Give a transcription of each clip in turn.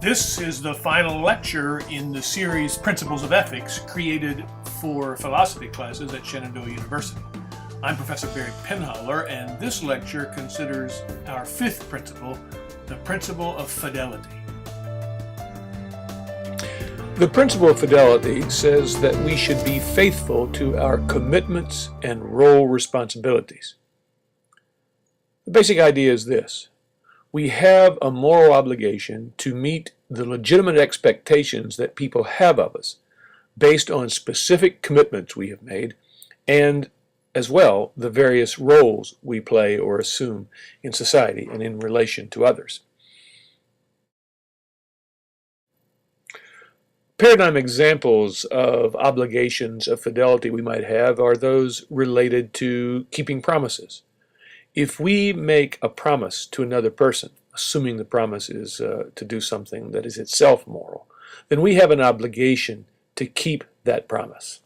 This is the final lecture in the series Principles of Ethics created for philosophy classes at Shenandoah University. I'm Professor Barry Penn-Hollar, and this lecture considers our fifth principle, the principle of fidelity. The principle of fidelity says that we should be faithful to our commitments and role responsibilities. The basic idea is this: we have a moral obligation to meet the legitimate expectations that people have of us based on specific commitments we have made, and as well the various roles we play or assume in society and in relation to others. Paradigm examples of obligations of fidelity we might have are those related to keeping promises. If we make a promise to another person, assuming the promise is to do something that is itself moral, then we have an obligation to keep that promise.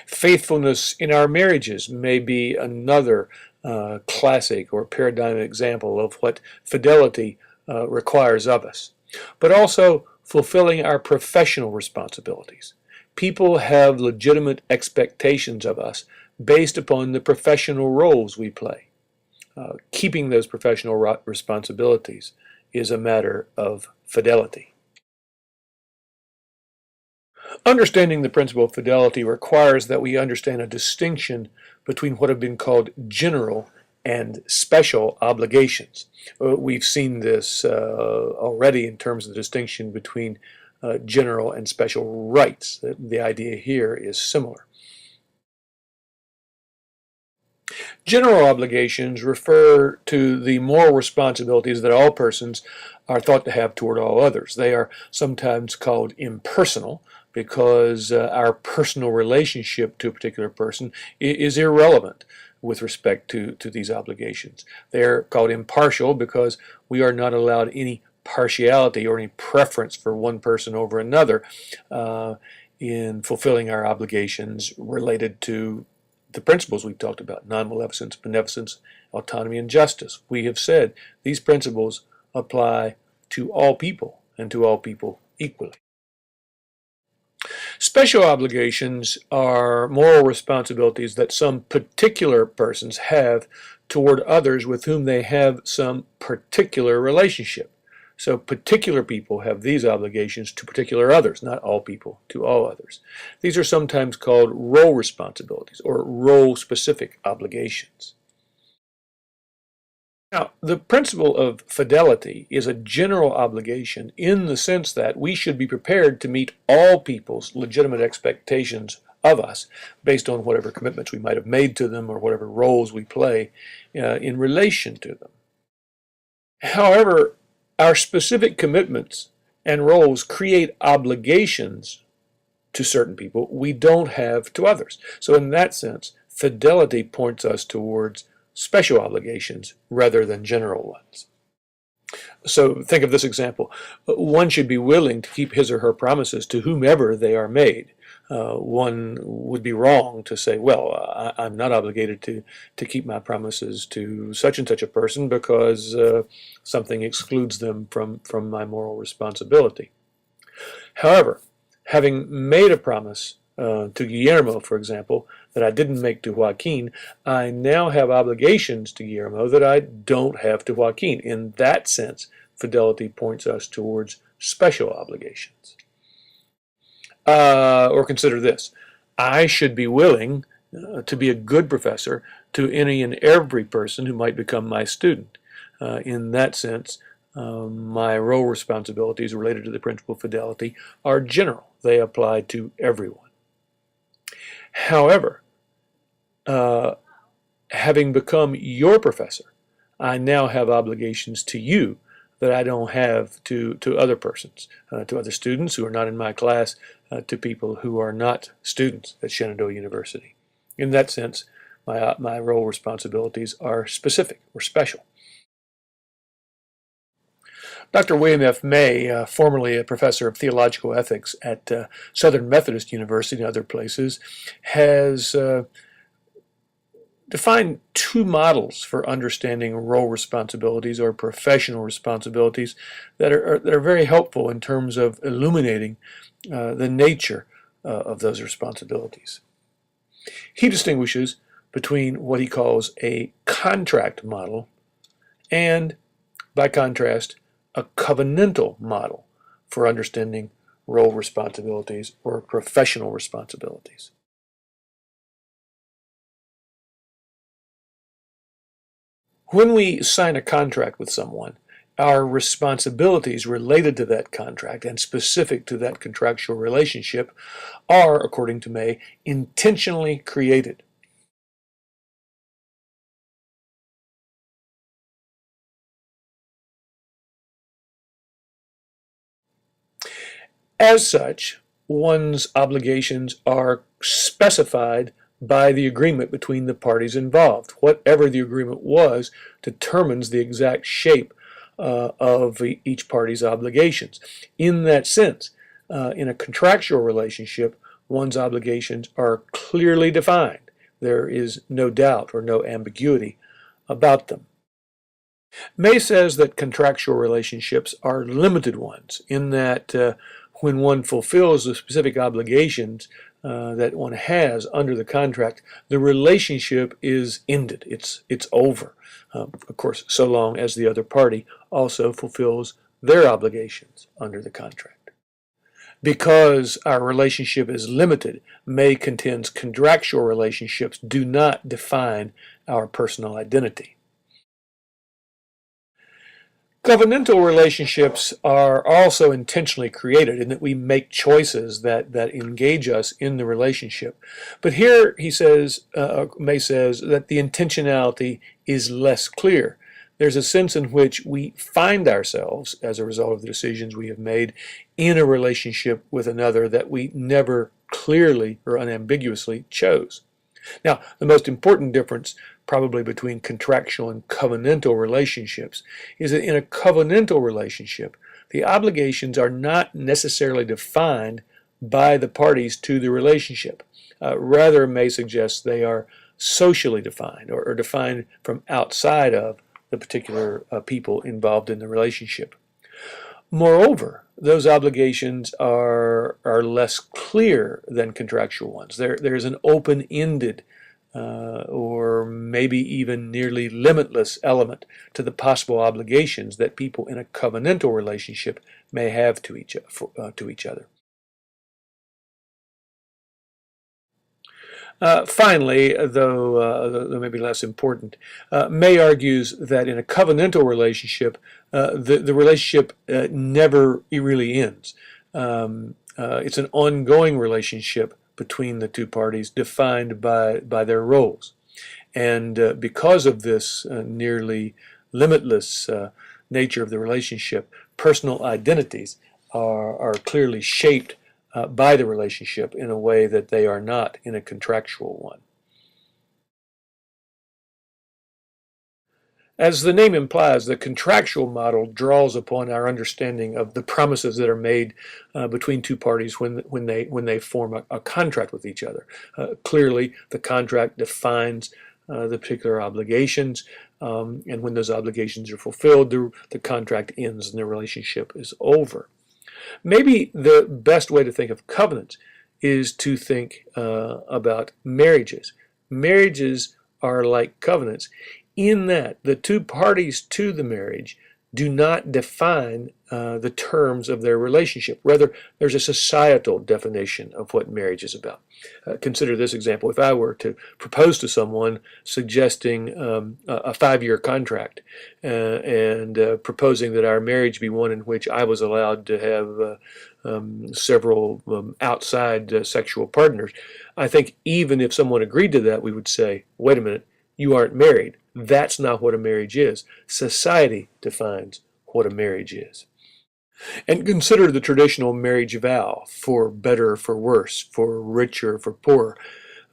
Faithfulness in our marriages may be another classic or paradigm example of what fidelity requires of us, but also fulfilling our professional responsibilities. People have legitimate expectations of us based upon the professional roles we play. Keeping those professional responsibilities is a matter of fidelity. Understanding the principle of fidelity requires that we understand a distinction between what have been called general and special obligations. We've seen this already in terms of the distinction between general and special rights. The idea here is similar. General obligations refer to the moral responsibilities that all persons are thought to have toward all others. They are sometimes called impersonal because our personal relationship to a particular person is irrelevant with respect to these obligations. They're called impartial because we are not allowed any partiality or any preference for one person over another in fulfilling our obligations related to the principles we've talked about: non-maleficence, beneficence, autonomy, and justice. We have said these principles apply to all people and to all people equally. Special obligations are moral responsibilities that some particular persons have toward others with whom they have some particular relationship. So particular people have these obligations to particular others, not all people to all others. These are sometimes called role responsibilities or role-specific obligations. Now, the principle of fidelity is a general obligation in the sense that we should be prepared to meet all people's legitimate expectations of us based on whatever commitments we might have made to them or whatever roles we play in relation to them. However, our specific commitments and roles create obligations to certain people we don't have to others. So in that sense, fidelity points us towards special obligations rather than general ones. So think of this example. One should be willing to keep his or her promises to whomever they are made. One would be wrong to say, well, I'm not obligated to keep my promises to such and such a person because something excludes them from my moral responsibility. However, having made a promise to Guillermo, for example, that I didn't make to Joaquin, I now have obligations to Guillermo that I don't have to Joaquin. In that sense, fidelity points us towards special obligations. Or consider this: I should be willing to be a good professor to any and every person who might become my student. In that sense, my role responsibilities related to the principle of fidelity are general. They apply to everyone. However, having become your professor, I now have obligations to you that I don't have to other persons, to other students who are not in my class, to people who are not students at Shenandoah University. In that sense, my role responsibilities are specific or special. Dr. William F. May, formerly a professor of theological ethics at Southern Methodist University and other places, has define two models for understanding role responsibilities or professional responsibilities that are very helpful in terms of illuminating the nature of those responsibilities. He distinguishes between what he calls a contract model and, by contrast, a covenantal model for understanding role responsibilities or professional responsibilities. When we sign a contract with someone, our responsibilities related to that contract and specific to that contractual relationship are, according to May, intentionally created. As such, one's obligations are specified by the agreement between the parties involved. Whatever the agreement was determines the exact shape of each party's obligations. In that sense, in a contractual relationship, one's obligations are clearly defined. There is no doubt or no ambiguity about them. May says that contractual relationships are limited ones in that when one fulfills the specific obligations that one has under the contract, the relationship is ended. It's over. Of course, so long as the other party also fulfills their obligations under the contract. Because our relationship is limited, May contends contractual relationships do not define our personal identity. Covenantal relationships are also intentionally created in that we make choices that engage us in the relationship. But here he says, May says, that the intentionality is less clear. There's a sense in which we find ourselves, as a result of the decisions we have made, in a relationship with another that we never clearly or unambiguously chose. Now, the most important difference probably between contractual and covenantal relationships is that in a covenantal relationship, the obligations are not necessarily defined by the parties to the relationship. Rather, May suggests they are socially defined or defined from outside of the particular people involved in the relationship. Moreover, those obligations are less clear than contractual ones. There's an open-ended or maybe even nearly limitless element to the possible obligations that people in a covenantal relationship may have to each other. Finally, though maybe less important, May argues that in a covenantal relationship, the relationship never really ends. It's an ongoing relationship between the two parties defined by their roles. And because of this nearly limitless nature of the relationship, personal identities are clearly shaped by the relationship in a way that they are not in a contractual one. As the name implies, the contractual model draws upon our understanding of the promises that are made between two parties when they form a contract with each other. Clearly, the contract defines the particular obligations, and when those obligations are fulfilled, the contract ends and the relationship is over. Maybe the best way to think of covenants is to think about marriages. Marriages are like covenants in that the two parties to the marriage do not define the terms of their relationship. Rather, there's a societal definition of what marriage is about. Consider this example. If I were to propose to someone suggesting a 5-year contract and proposing that our marriage be one in which I was allowed to have several outside sexual partners, I think even if someone agreed to that, we would say, wait a minute, you aren't married. That's not what a marriage is. Society defines what a marriage is. And consider the traditional marriage vow, for better, for worse, for richer, for poorer.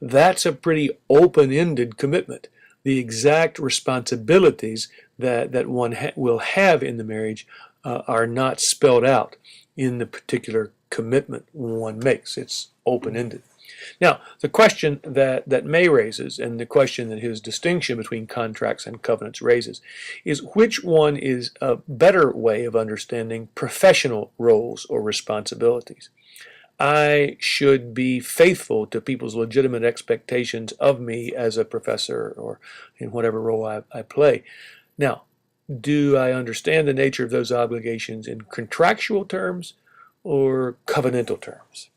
That's a pretty open-ended commitment. The exact responsibilities that one will have in the marriage are not spelled out in the particular commitment one makes. It's open-ended. Now, the question that May raises, and the question that his distinction between contracts and covenants raises, is which one is a better way of understanding professional roles or responsibilities? I should be faithful to people's legitimate expectations of me as a professor or in whatever role I play. Now, do I understand the nature of those obligations in contractual terms or covenantal terms?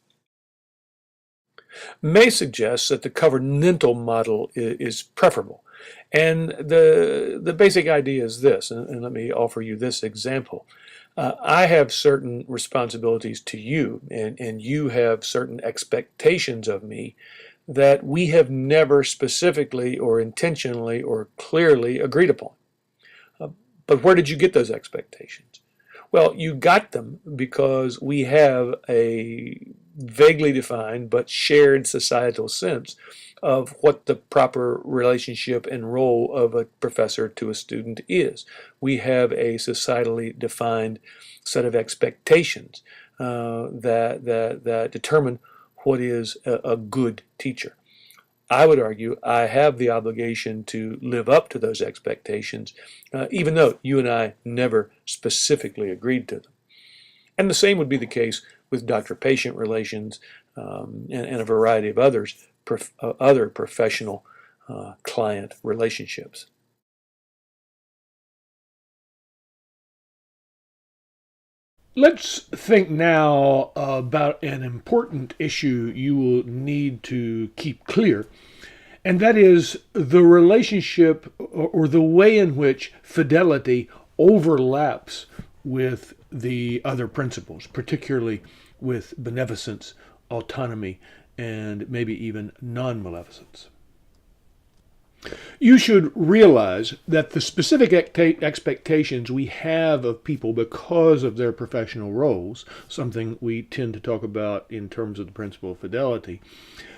May suggests that the covenantal model is preferable. And the basic idea is this, and let me offer you this example. I have certain responsibilities to you, and you have certain expectations of me that we have never specifically or intentionally or clearly agreed upon. But where did you get those expectations? Well, you got them because we have a vaguely defined but shared societal sense of what the proper relationship and role of a professor to a student is. We have a societally defined set of expectations that determine what is a good teacher. I would argue I have the obligation to live up to those expectations, even though you and I never specifically agreed to them. And the same would be the case with doctor-patient relations and a variety of other professional client relationships. Let's think now about an important issue you will need to keep clear, and that is the relationship or the way in which fidelity overlaps with the other principles, particularly with beneficence, autonomy, and maybe even non-maleficence. You should realize that the specific expectations we have of people because of their professional roles, something we tend to talk about in terms of the principle of fidelity,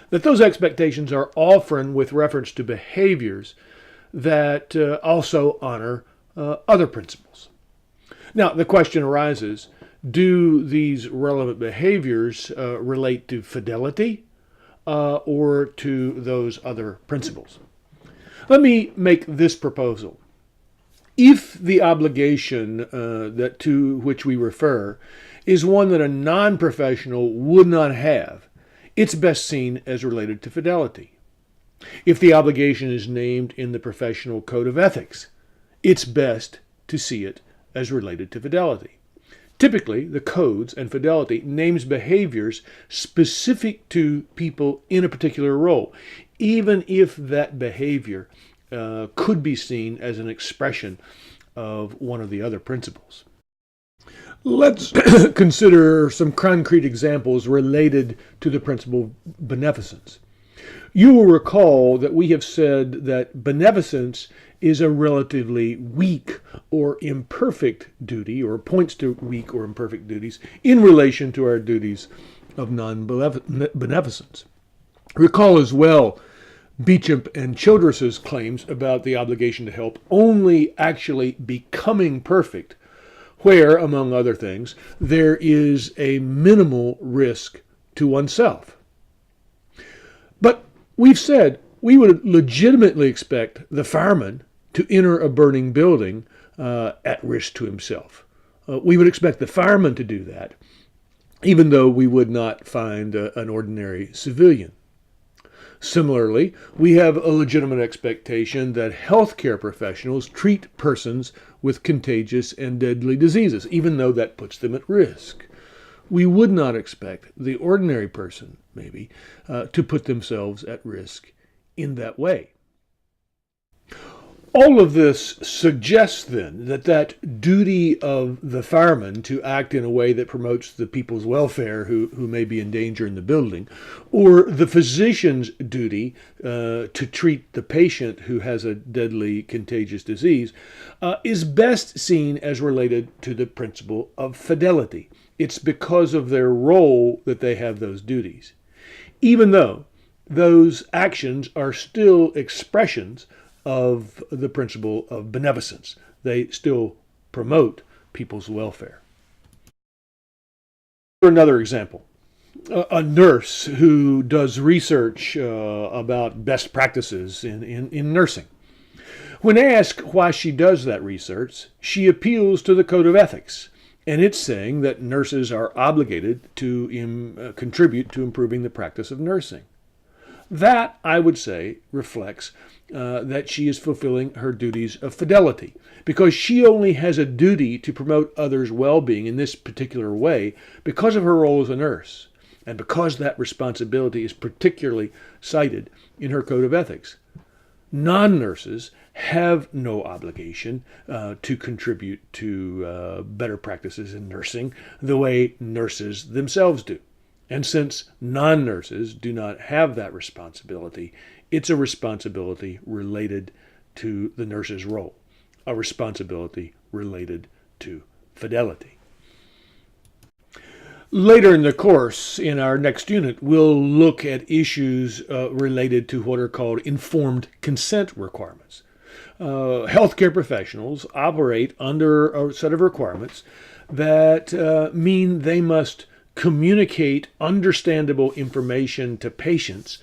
that those expectations are often with reference to behaviors that also honor other principles. Now, the question arises, do these relevant behaviors relate to fidelity or to those other principles? Let me make this proposal. If the obligation that to which we refer is one that a non-professional would not have, it's best seen as related to fidelity. If the obligation is named in the professional code of ethics, it's best to see it as related to fidelity. Typically, the codes and fidelity names behaviors specific to people in a particular role, even if that behavior could be seen as an expression of one of the other principles. Let's consider some concrete examples related to the principle of beneficence. You will recall that we have said that beneficence is a relatively weak or imperfect duty, or points to weak or imperfect duties, in relation to our duties of non-beneficence. Recall as well Beauchamp and Childress's claims about the obligation to help only actually becoming perfect, where, among other things, there is a minimal risk to oneself. But we've said we would legitimately expect the fireman to enter a burning building at risk to himself. We would expect the fireman to do that, even though we would not find an ordinary civilian. Similarly, we have a legitimate expectation that healthcare professionals treat persons with contagious and deadly diseases, even though that puts them at risk. We would not expect the ordinary person, maybe, to put themselves at risk in that way. All of this suggests then that duty of the fireman to act in a way that promotes the people's welfare who may be in danger in the building, or the physician's duty to treat the patient who has a deadly contagious disease, is best seen as related to the principle of fidelity. It's because of their role that they have those duties, even though those actions are still expressions of the principle of beneficence. They still promote people's welfare. Another example. a nurse who does research about best practices in nursing. When asked why she does that research, she appeals to the Code of Ethics, and it's saying that nurses are obligated to contribute to improving the practice of nursing. That, I would say, reflects that she is fulfilling her duties of fidelity, because she only has a duty to promote others' well-being in this particular way because of her role as a nurse, and because that responsibility is particularly cited in her Code of Ethics. Non-nurses have no obligation to contribute to better practices in nursing the way nurses themselves do. And since non-nurses do not have that responsibility, it's a responsibility related to the nurse's role, a responsibility related to fidelity. Later in the course, in our next unit, we'll look at issues related to what are called informed consent requirements. Healthcare professionals operate under a set of requirements that mean they must communicate understandable information to patients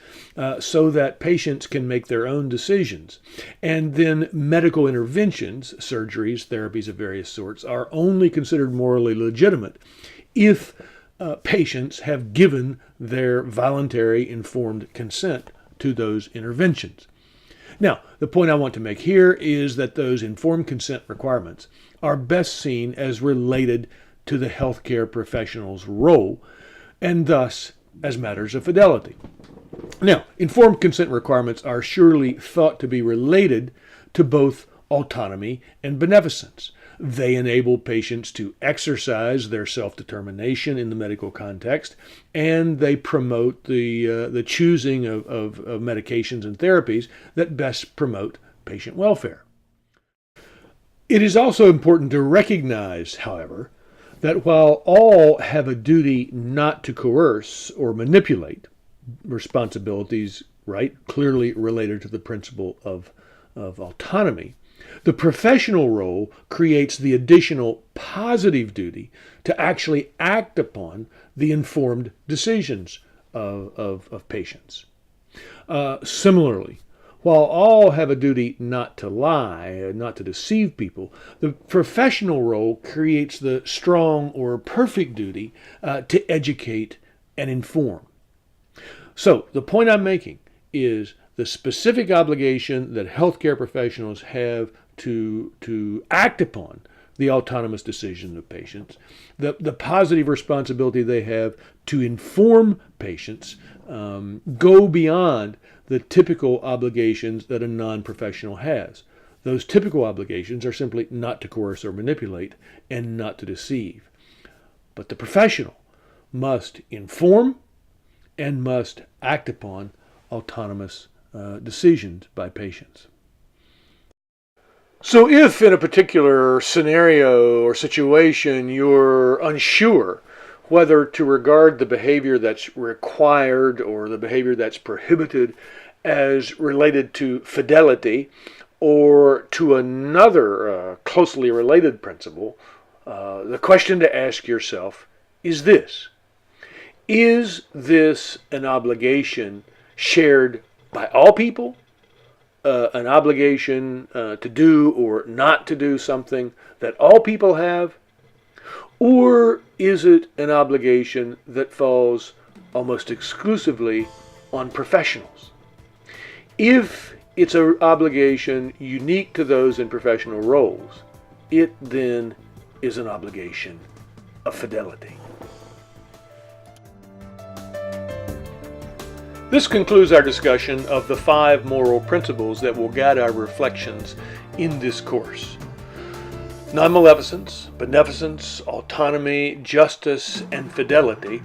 so that patients can make their own decisions. And then medical interventions, surgeries, therapies of various sorts, are only considered morally legitimate if patients have given their voluntary informed consent to those interventions. Now, the point I want to make here is that those informed consent requirements are best seen as related to the healthcare professional's role, and thus as matters of fidelity. Now, informed consent requirements are surely thought to be related to both autonomy and beneficence. They enable patients to exercise their self-determination in the medical context, and they promote the choosing of medications and therapies that best promote patient welfare. It is also important to recognize, however, that while all have a duty not to coerce or manipulate, responsibilities, right, clearly related to the principle of autonomy, the professional role creates the additional positive duty to actually act upon the informed decisions of patients. Similarly, while all have a duty not to lie, not to deceive people, the professional role creates the strong or perfect duty to educate and inform. So the point I'm making is the specific obligation that healthcare professionals have to act upon the autonomous decision of patients, the positive responsibility they have to inform patients, go beyond the typical obligations that a non-professional has. Those typical obligations are simply not to coerce or manipulate and not to deceive. But the professional must inform and must act upon autonomous decisions by patients. So if in a particular scenario or situation you're unsure whether to regard the behavior that's required or the behavior that's prohibited as related to fidelity or to another closely related principle, the question to ask yourself is this: is this an obligation shared by all people? An obligation to do or not to do something that all people have? Or is it an obligation that falls almost exclusively on professionals? If it's an obligation unique to those in professional roles, it then is an obligation of fidelity. This concludes our discussion of the 5 moral principles that will guide our reflections in this course. Non-maleficence, beneficence, autonomy, justice, and fidelity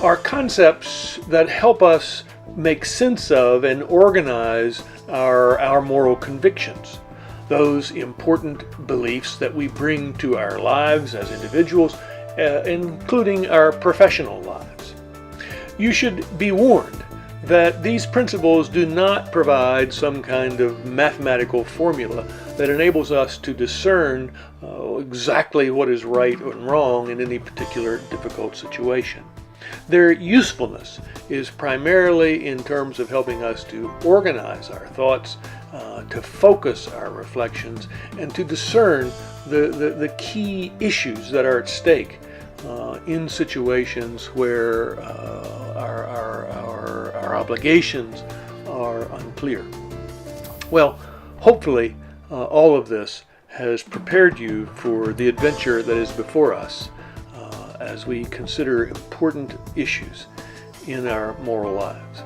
are concepts that help us make sense of and organize our moral convictions, those important beliefs that we bring to our lives as individuals, including our professional lives. You should be warned that these principles do not provide some kind of mathematical formula that enables us to discern exactly what is right and wrong in any particular difficult situation. Their usefulness is primarily in terms of helping us to organize our thoughts, to focus our reflections, and to discern the key issues that are at stake in situations where our obligations are unclear. Well, hopefully all of this has prepared you for the adventure that is before us as we consider important issues in our moral lives.